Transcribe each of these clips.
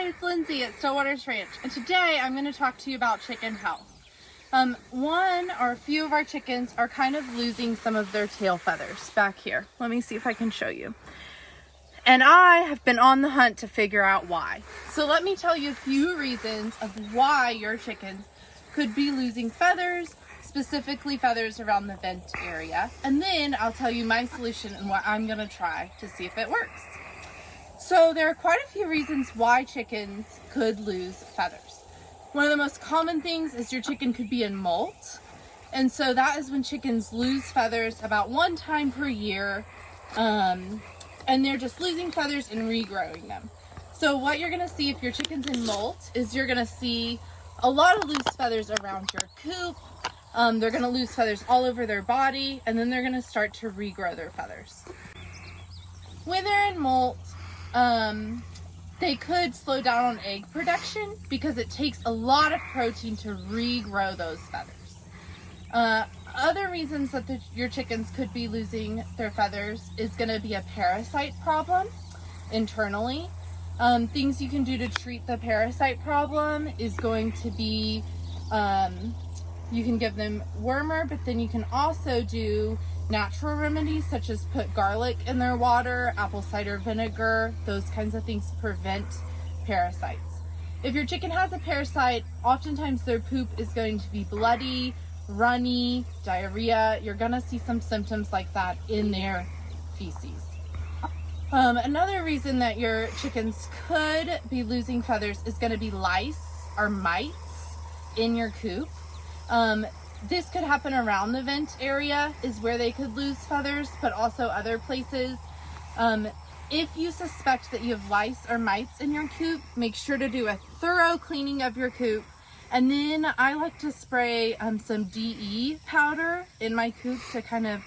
Hi, it's Lindsay at StillWaters Ranch, and today I'm going to talk to you about chicken health. One or a few of our chickens are kind of losing some of their tail feathers back here. Let me see if I can show you. And I have been on the hunt to figure out why. So let me tell you a few reasons of why your chickens could be losing feathers, specifically feathers around the vent area. And then I'll tell you my solution and what I'm going to try to see if it works. So there are quite a few reasons why chickens could lose feathers. One of the most common things is your chicken could be in molt. And so that is when chickens lose feathers about one time per year. And they're just losing feathers and regrowing them. So what you're going to see if your chicken's in molt is you're going to see a lot of loose feathers around your coop. They're going to lose feathers all over their body, and then they're going to start to regrow their feathers. When they're in molt, they could slow down on egg production because it takes a lot of protein to regrow those feathers. Other reasons that your chickens could be losing their feathers is going to be a parasite problem internally. Things you can do to treat the parasite problem is going to be, you can give them wormer, but then you can also do natural remedies such as put garlic in their water, apple cider vinegar, those kinds of things to prevent parasites. If your chicken has a parasite, oftentimes their poop is going to be bloody, runny, diarrhea. You're gonna see some symptoms like that in their feces. Another reason that your chickens could be losing feathers is gonna be lice or mites in your coop. This could happen around the vent area is where they could lose feathers, but also other places. If you suspect that you have lice or mites in your coop, make sure to do a thorough cleaning of your coop. And then I like to spray some DE powder in my coop to kind of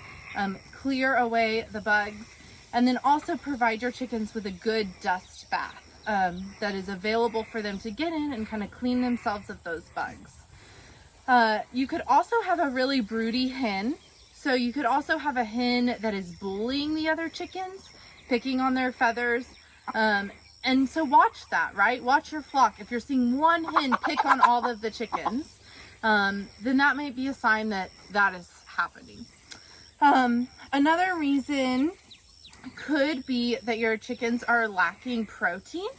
clear away the bugs. And then also provide your chickens with a good dust bath that is available for them to get in and kind of clean themselves of those bugs. You could also have a really broody hen. So you could also have a hen that is bullying the other chickens, picking on their feathers. And so watch that, right? Watch your flock. If you're seeing one hen pick on all of the chickens, then that might be a sign that that is happening. Another reason could be that your chickens are lacking protein.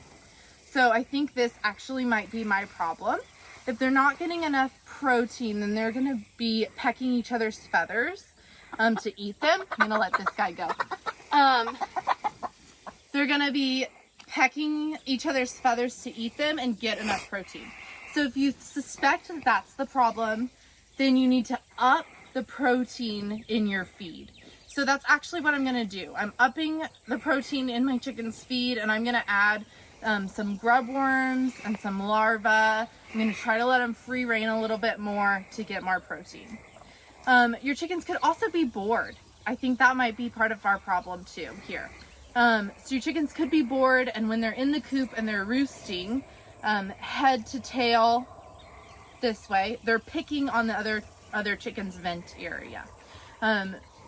So I think this actually might be my problem. If they're not getting enough protein, then they're going to be pecking each other's feathers to eat them. I'm going to let this guy go. They're going to be pecking each other's feathers to eat them and get enough protein. So if you suspect that that's the problem, then you need to up the protein in your feed. So that's actually what I'm going to do. I'm upping the protein in my chicken's feed, and I'm going to add some grub worms and some larvae. I'm going to try to let them free reign a little bit more to get more protein. Your chickens could also be bored. I think that might be part of our problem too here. So your chickens could be bored, and when they're in the coop and they're roosting, head to tail this way, they're picking on the other chicken's vent area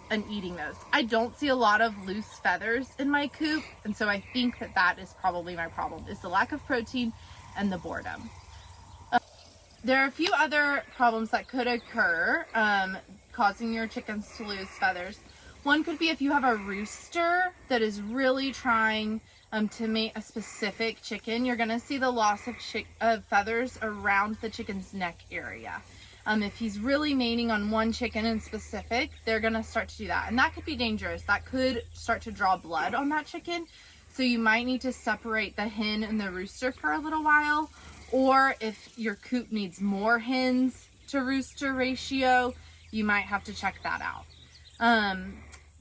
and eating those. I don't see a lot of loose feathers in my coop, and so I think that that is probably my problem, is the lack of protein and the boredom. There are a few other problems that could occur causing your chickens to lose feathers. One could be if you have a rooster that is really trying to mate a specific chicken, you're going to see the loss of feathers around the chicken's neck area. If he's really mating on one chicken in specific, they're going to start to do that. And that could be dangerous. That could start to draw blood on that chicken. So you might need to separate the hen and the rooster for a little while. Or if your coop needs more hens to rooster ratio, you might have to check that out.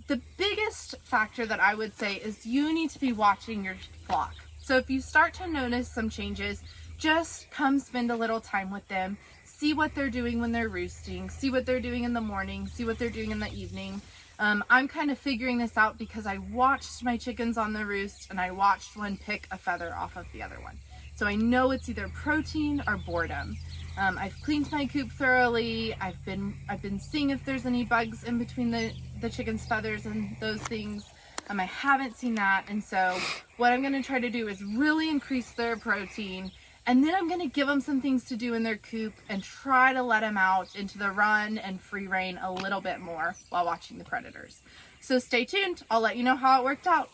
The biggest factor that I would say is you need to be watching your flock. So if you start to notice some changes, just come spend a little time with them. See what they're doing when they're roosting. See what they're doing in the morning. See what they're doing in the evening. I'm kind of figuring this out because I watched my chickens on the roost and I watched one pick a feather off of the other one. So I know it's either protein or boredom. I've cleaned my coop thoroughly. I've been seeing if there's any bugs in between the chicken's feathers and those things. I haven't seen that, and so what I'm going to try to do is really increase their protein, and then I'm going to give them some things to do in their coop and try to let them out into the run and free range a little bit more while watching the predators. So stay tuned. I'll let you know how it worked out.